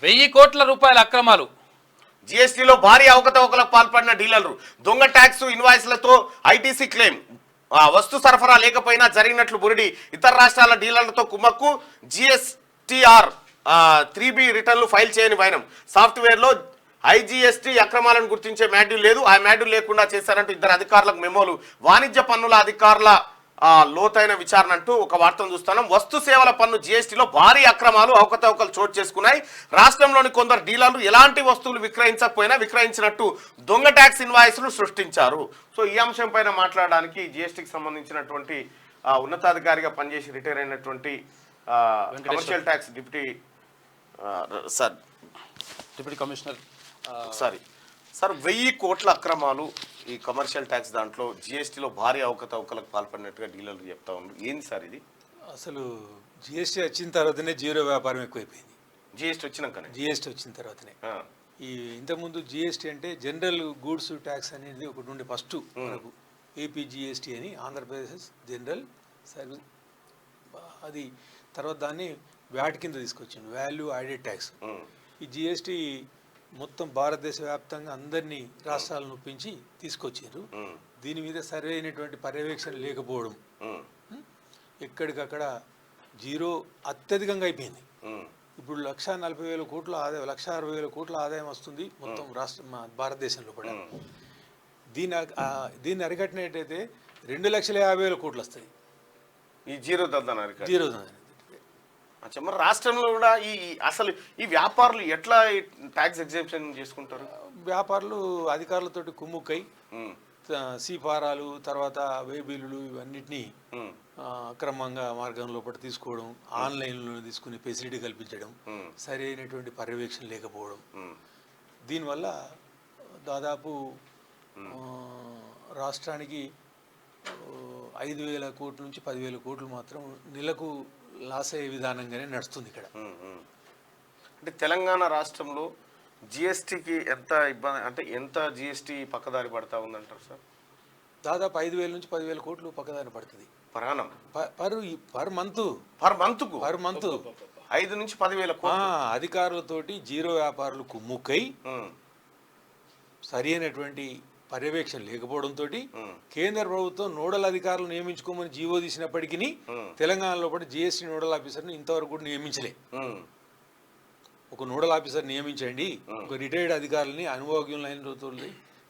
1000 కోట్ల రూపాయల అక్రమాలు. జీఎస్టీలో భారీ అవకతవకలకు పాల్పడిన డీలర్లు, దొంగ ట్యాక్స్ ఇన్వాయిస్లతో ఐటీసీ క్లెయిమ్, వస్తు సరఫరా లేకపోయినా జరిగినట్లు బురిడి, ఇతర రాష్ట్రాల డీలర్లతో కుమ్మక్కు, జిఎస్టీఆర్ 3B రిటర్న్లు ఫైల్ చేయని వైనం, సాఫ్ట్వేర్లో ఐజీఎస్టీ అక్రమాలను గుర్తించే మాడ్యూల్ లేదు, ఆ మాడ్యూల్ లేకుండా చేశారంటూ ఇద్దరు అధికారులకు మెమోలు, వాణిజ్య పన్నుల అధికారుల లోతైన విచారణ అంటూ ఒక వార్తను చూస్తున్నాం. వస్తు సేవల పన్ను జీఎస్టీలో భారీ అక్రమాలు అవకతవకలు చోటు చేసుకున్నాయి. రాష్ట్రంలోని కొందరు డీలర్లు ఎలాంటి వస్తువులు విక్రయించకపోయినా విక్రయించినట్టు దొంగ ట్యాక్స్ ఇన్వాయిస్లు సృష్టించారు. సో ఈ అంశం పైన మాట్లాడడానికి జీఎస్టీకి సంబంధించినటువంటి ఉన్నతాధికారిగా పనిచేసి రిటైర్ అయినటువంటి commercial tax deputy commissioner sir 1000 కోట్ల అక్రమాలు ఈ కమర్షియల్ ట్యాక్స్ దాంట్లో జీఎస్టీలో భారీ అవకతవకలకు పాల్పడినట్టుగా డీలర్లు చెప్తా ఉన్నారు. ఏంది సార్ ఇది? అసలు జిఎస్టీ వచ్చిన తర్వాతనే జీరో వ్యాపారం ఎక్కువైపోయింది. జీఎస్టీ వచ్చినాకనే జిఎస్టీ వచ్చిన తర్వాతనే ఈ ఇంతకుముందు జిఎస్టీ అంటే జనరల్ గూడ్స్ ట్యాక్స్ అనేది ఒకటి ఉండే ఫస్ట్ మనకు ఏపీ జిఎస్టీ అని, ఆంధ్రప్రదేశ్ జనరల్ సర్వీస్, అది తర్వాత దాన్ని వ్యాట్ కింద తీసుకొచ్చింది, వాల్యూ యాడెడ్ ట్యాక్స్. ఈ జిఎస్టీ మొత్తం భారతదేశ వ్యాప్తంగా అందరినీ రాష్ట్రాలను ఒప్పించి తీసుకొచ్చారు. దీని మీద సరైనటువంటి పర్యవేక్షణ లేకపోవడం, ఎక్కడికక్కడ జీరో అత్యధికంగా అయిపోయింది. ఇప్పుడు 1,40,000 కోట్ల ఆదాయం, 1,60,000 కోట్ల ఆదాయం వస్తుంది మొత్తం రాష్ట్ర భారతదేశంలో కూడా. దీన్ని అరికట్టినట్టయితే 2,50,000 కోట్లు వస్తాయి ఈ జీరో దందాన్ని. మరి రాష్ట్రంలో కూడా అసలు ఈ వ్యాపారులు ఎట్లా ట్యాక్స్ ఎగ్జామ్షన్ చేసుకుంటారు? వ్యాపారులు అధికారులతోటి కుమ్ముక్కై సీఫారాలు, తర్వాత వే బిల్లులు ఇవన్నిటినీ అక్రమంగా మార్గం లోపల తీసుకోవడం, ఆన్లైన్లో తీసుకునే ఫెసిలిటీ కల్పించడం, సరైనటువంటి పర్యవేక్షణ లేకపోవడం, దీనివల్ల దాదాపు రాష్ట్రానికి 5,000 కోట్ల నుంచి 10,000 కోట్లు మాత్రం నెలకు లాస్ అయ్యే విధానంగానే నడుస్తుంది ఇక్కడ. అంటే తెలంగాణ రాష్ట్రంలో జిఎస్టీకి ఎంత ఇబ్బంది, అంటే ఎంత జిఎస్టీ పక్కదారి పడతా ఉందంటారు సార్? దాదాపు 5,000 నుంచి 10,000 కోట్లు పక్కదారి పడుతుంది పర్ మంత్ 5 నుంచి 10,000 కోట్లు. అధికారులతోటి జీరో వ్యాపారులు కుమ్ముక్కై సరి అయినటువంటి పర్యవేక్షణ లేకపోవడంతో కేంద్ర ప్రభుత్వం నోడల్ అధికారులు నియమించుకోమని జీవో తీసినప్పటికీ తెలంగాణలో పాటు జిఎస్టీ నోడల్ ఆఫీసర్ని ఇంతవరకు కూడా నియమించలే. ఒక నోడల్ ఆఫీసర్ నియమించండి, ఒక రిటైర్డ్ అధికారులని అనుభవజ్ఞులైన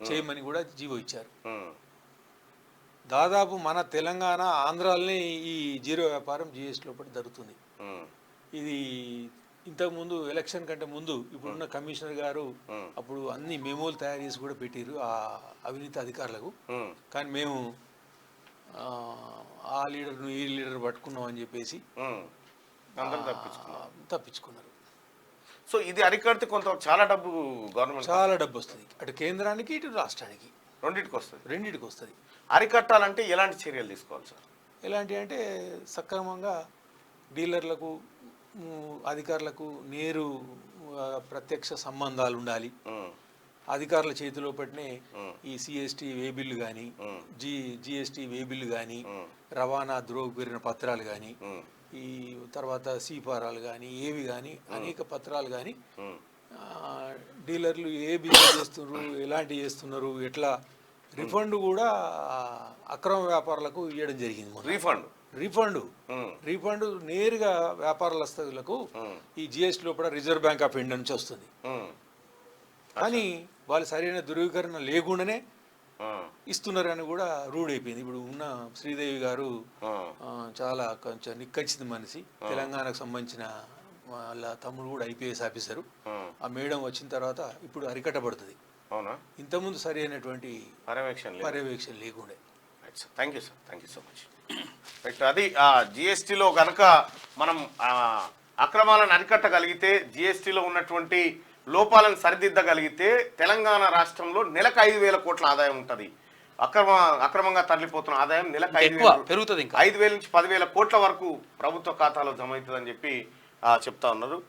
చేయమని కూడా జీవో ఇచ్చారు. దాదాపు మన తెలంగాణ ఆంధ్రాలని ఈ జీరో వ్యాపారం జిఎస్టీలో పాటు జరుగుతుంది. ఇది ఇంతకుముందు ఎలక్షన్ కంటే ముందు ఇప్పుడున్న కమిషనర్ గారు అప్పుడు అన్ని మెమోలు తయారు చేసి కూడా పెట్టారు ఆ అవినీతి అధికారులకు. కానీ మేము ఆ లీడర్ను ఈ లీడర్ పట్టుకున్నాం అని చెప్పేసి తప్పించుకున్నారు. సో ఇది అరికడితే కొంత చాలా డబ్బు వస్తుంది, అటు కేంద్రానికి ఇటు రాష్ట్రానికి రెండింటికి వస్తుంది. అరికట్టాలంటే ఎలాంటి చర్యలు తీసుకోవాలి సార్? ఎలాంటి అంటే సక్రమంగా డీలర్లకు అధికారులకు నేరు ప్రత్యక్ష సంబంధాలు ఉండాలి. అధికారుల చేతిలో పట్టినే ఈ సిఎస్టీ వే బిల్లు కానీ, జిఎస్టీ వే బిల్లు కానీ, రవాణా ధృవీకరణ పత్రాలు కానీ, ఈ తర్వాత సీఫారాలు కానీ, ఏవి కానీ అనేక పత్రాలు కానీ డీలర్లు ఏ బిజినెస్ చేస్తున్నారు, ఎలాంటి చేస్తున్నారు, ఎట్లా రిఫండ్ కూడా అక్రమ వ్యాపారులకు ఇవ్వడం జరిగింది. రీఫండ్ నేరుగా వ్యాపారస్తులకు ఈ జిఎస్టీలో కూడా రిజర్వ్ బ్యాంక్ ఆఫ్ ఇండియా నుంచి వస్తుంది. కానీ వాళ్ళు సరైన ధృవీకరణ లేకుండానే ఇస్తున్నారని కూడా రూఢ్ అయిపోయింది. ఇప్పుడు ఉన్న శ్రీదేవి గారు చాలా కొంచెం నిక్కచ్చిత మనిషి, తెలంగాణకు సంబంధించిన వాళ్ళ తమ్ముడు కూడా ఐపీఎస్ ఆఫీసరు. ఆ మేడం వచ్చిన తర్వాత ఇప్పుడు అరికట్టబడుతుంది. ఇంతకుముందు సరి అయినటువంటి పర్యవేక్షణ లేకుండే. Thank you sir, thank you so much. Right, అది జిఎస్టీలో కనుక మనం అక్రమాలను అరికట్టగలిగితే, జిఎస్టీలో ఉన్నటువంటి లోపాలను సరిదిద్దగలిగితే తెలంగాణ రాష్ట్రంలో నెలకు 5,000 కోట్ల ఆదాయం ఉంటుంది. అక్రమంగా తరలిపోతున్న ఆదాయం నెలకు 5,000 నుంచి 10,000 కోట్ల వరకు ప్రభుత్వ ఖాతాలో జమ అవుతుందని చెప్పి చెప్తా ఉన్నారు.